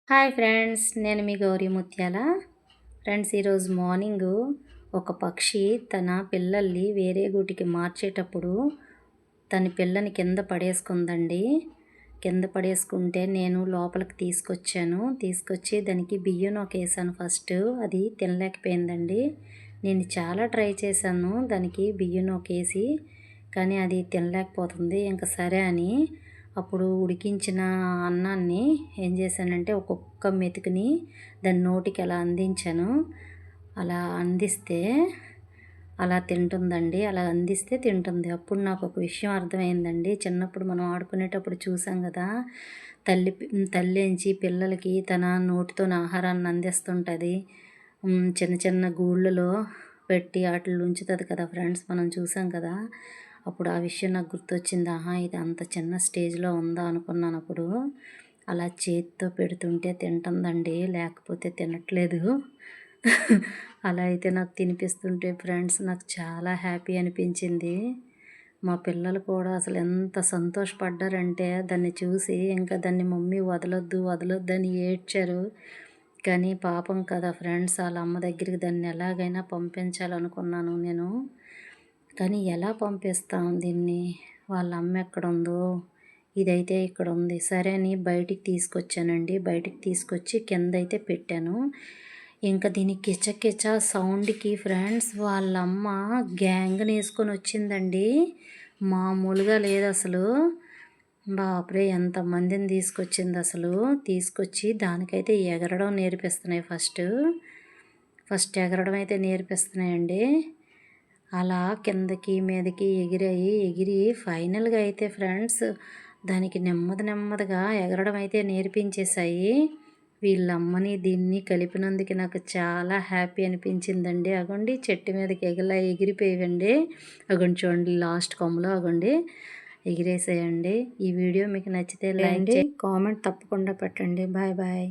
Hi friends, నేను మీ గౌరీ ముత్యాల. Friends, ఈరోజు మార్నింగు ఒక పక్షి తన పిల్లల్ని వేరే గూటికి మార్చేటప్పుడు తన పిల్లని కింద పడేసుకుందండి. కింద పడేసుకుంటే నేను లోపలికి తీసుకొచ్చి దానికి బియ్యం వేసాను. ఫస్ట్ అది తినలేకపోయిందండి. నేను చాలా ట్రై చేశాను దానికి బియ్యం వేసి, కానీ అది తినలేకపోతుంది. ఇంకా సరే అని అప్పుడు ఉడికించిన అన్నాన్ని ఏం చేశానంటే ఒక్కొక్క మెతుకుని దాని నోటికి అలా అందించాను. అలా అందిస్తే అలా తింటుందండి. అలా అందిస్తే తింటుంది. అప్పుడు నాకు ఒక విషయం అర్థమైందండి. చిన్నప్పుడు మనం ఆడుకునేటప్పుడు చూసాం కదా, తల్లించి పిల్లలకి తన నోటితో ఆహారాన్ని అందిస్తుంటుంది. చిన్న చిన్న గూళ్ళలో పెట్టి వాటిల్లో ఉంచుతుంది కదా ఫ్రెండ్స్, మనం చూసాం కదా. అప్పుడు ఆ విషయం నాకు గుర్తొచ్చింది. ఇది అంత చిన్న స్టేజ్లో ఉందా అనుకున్నాను. అప్పుడు అలా చేతితో పెడుతుంటే తింటుందండి, లేకపోతే తినట్లేదు. అలా అయితే నాకు తినిపిస్తుంటే ఫ్రెండ్స్ నాకు చాలా హ్యాపీ అనిపించింది. మా పిల్లలు కూడా అసలు ఎంత సంతోషపడ్డారంటే దాన్ని చూసి, ఇంకా దాన్ని మమ్మీ వదలొద్దు అని ఏడ్చారు. కానీ పాపం కదా ఫ్రెండ్స్, వాళ్ళ అమ్మ దగ్గరికి దాన్ని ఎలాగైనా పంపించాలనుకున్నాను నేను. కానీ ఎలా పంపిస్తాం దీన్ని? వాళ్ళ అమ్మ ఎక్కడుందో, ఇదైతే ఇక్కడ ఉంది. సరే అని బయటికి తీసుకొచ్చానండి. బయటికి తీసుకొచ్చి కింద అయితే పెట్టాను. ఇంకా దీని కిచకిచ సౌండ్కి ఫ్రెండ్స్ వాళ్ళమ్మ గ్యాంగ్ని వేసుకొని వచ్చిందండి. మామూలుగా లేదు అసలు. బాప్రే, ఎంతమందిని తీసుకొచ్చింది అసలు. తీసుకొచ్చి దానికైతే ఎగరడం నేర్పిస్తున్నాయి. ఫస్ట్ ఎగరడం అయితే నేర్పిస్తున్నాయండి. అలా కిందకి మీదకి ఎగిరి ఫైనల్గా అయితే ఫ్రెండ్స్ దానికి నెమ్మదిగా ఎగరడం అయితే నేర్పించేశాయి. వీళ్ళమ్మని దీన్ని కలిపినందుకు నాకు చాలా హ్యాపీ అనిపించిందండి. అగోండి చెట్టు మీదకి ఎగిరిపోయేవండి. అగోండి చూడండి, లాస్ట్ కొమ్మలో అగోండి ఎగిరేసేయండి. ఈ వీడియో మీకు నచ్చితే లైక్ చేయండి, కామెంట్ తప్పకుండా పెట్టండి. Bye bye.